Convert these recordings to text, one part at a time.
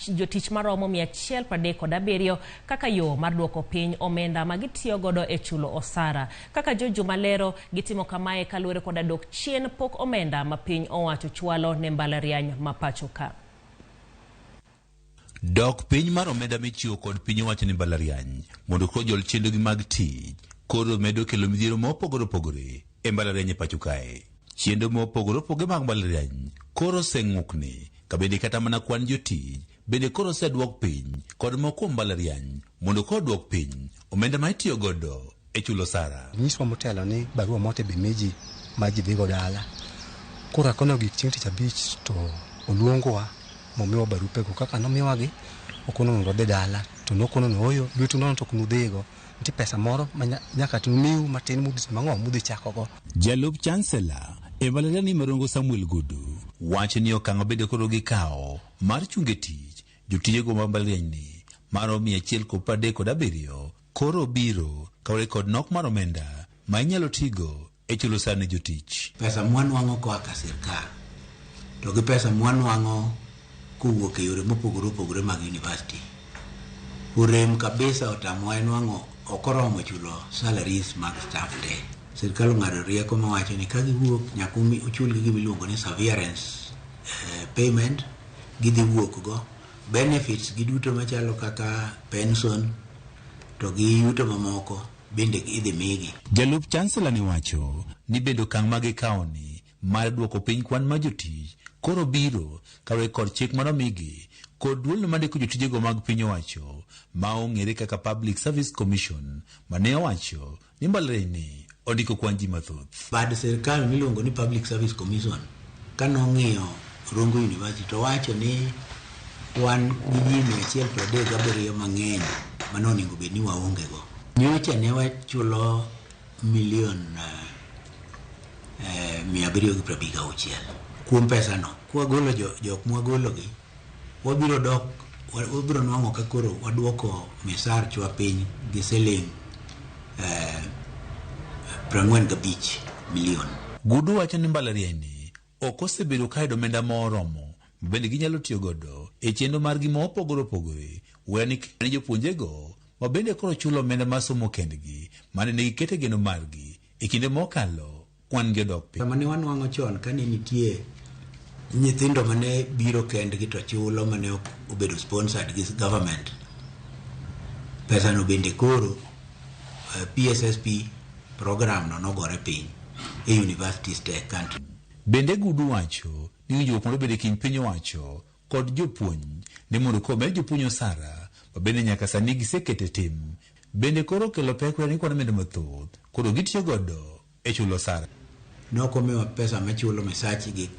jotich maromo 137 kaka yo mar duoko piny omenda magitiyo godo e chulo osara. Kaka Jojo malero gitimo kamae kaluwore koda dok chien pok omenda ma piny owacho chwalo ne mbalariany ma pacho ka. Dok piny mar omenda michiwo kod piny owacho ne mbalariany mondo kojol chendogi mag tich koro medo kelo midhiero mopogore opogore e mbalariany pacho kae. Chendo mopogore opogore mag mbalariany koro seng'ukni kabende kata mana kwan jotich bende koro seduok piny kod moko mbalariany mondo kodwok piny omenda ma itiyo godo e chulo osara. Nyiswa motelo ni barua mote be meji ma ji dhigo dala. Koro kono gik chieng' tich abich to oluongowa momiwa barupego kaka nomiwagi okono ndo dhi dala to nokono no oyo lwetu nono to kunu dhigo nti pesa moro nyaka tumiu matin mudhi mang'o mudhi chakogo. Jalup Chancellor e mbalariany Marongo Samuel Gudu wacho ni okang' bedo koro gi kao mar chunge tich jotijego ma mbalariany ni maro 137 koro biro kawre kod nok mar omenda ma inyalo tigo e chulo osara ne jotich. Pesa mwanwang'o koa ka sirkal to gi pesa mwanwang'o kuwuok e yore mopogore opogore mag university. Urem kabisa otamwa enwang'o okoromo chulo salaries mag staff te. Sirkal ng'ado rieko mawacho ni ka giwuok nyaka uchul gi gimiluongo ni severance payment gidhi wuok go benefits giduto machalo kaka pension to gi yuto mamoko bende idhi migi. Jalup Chancellor ni wacho ni bedo kang' magi kaoni mar duoko piny kwan ma jotich koro biro kawe kod chik manomigi kod duol mandiko jotijego mag piny owacho ma ong'ere kaka Public Service Commission mane owacho ni mbalariany ni ondiko kwan ji mathoth. Bad sirkal miluongo ni Public Service Commission kanong'iyo Rongo University to wacho ni wan gi ji 137 mang'eny manonego bed ni waonge go. Nyocha ne wachulo milion 756 kuom pesa no. Kwa golo jok mwagolo gi wabiro nwang'o ka koro waduoko misar chwa piny gi siling 45 milion. Gudu wacho ni mbalariany ni ok osebedo kayudo omenda moromo bende ginyalo tiyo godo e chenro margi mopogore opogore weni jopuonjego ma bende koro chulo omenda mar somo kendgi mane negikete geno margi e kinde mokalo kwan gi odok piny. Mane wanwang'o chon kane nitie nyithindo mane biro kendgi to chulo mane obedo sponsored gi government. Pesa no bende koro PSSP program no nogore piny e universities te country. Bende Gudu wacho ni winjruok mondo bende kind piny owacho kod jopuonj ne mondo komed jopuonj osara ma bende nyaka sani gisekete tim bende koro kelo pek ni kwan omenda mathoth koro gitiyo godo e chulo osara. Nokomiwa pesa machulo misachi gi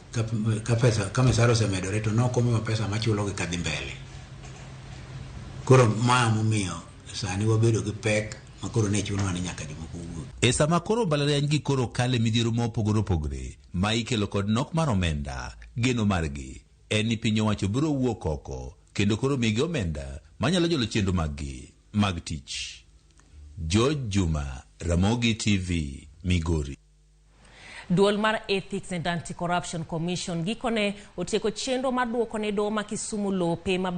ka misaro osemedore to nokomiwa pesa machulo gi kadhi mbele. Koro maa momiyo sani wabedo gi pek makoro ne chunwa ni nyaka jomoko wuok. E sama koro mbalariany gi koro kale midhiero mopogore opogore ma ikelo kod nok mar omenda, geno margi en ni piny owacho biro wuok oko kendo koro migi omenda manyalo jolo chenro mag tich. George Juma, Ramogi TV, Migori. Duol mar Ethics and Anti-Corruption Commission gikone otieko chenro mar duoko ne doho ma Kisumu lope ma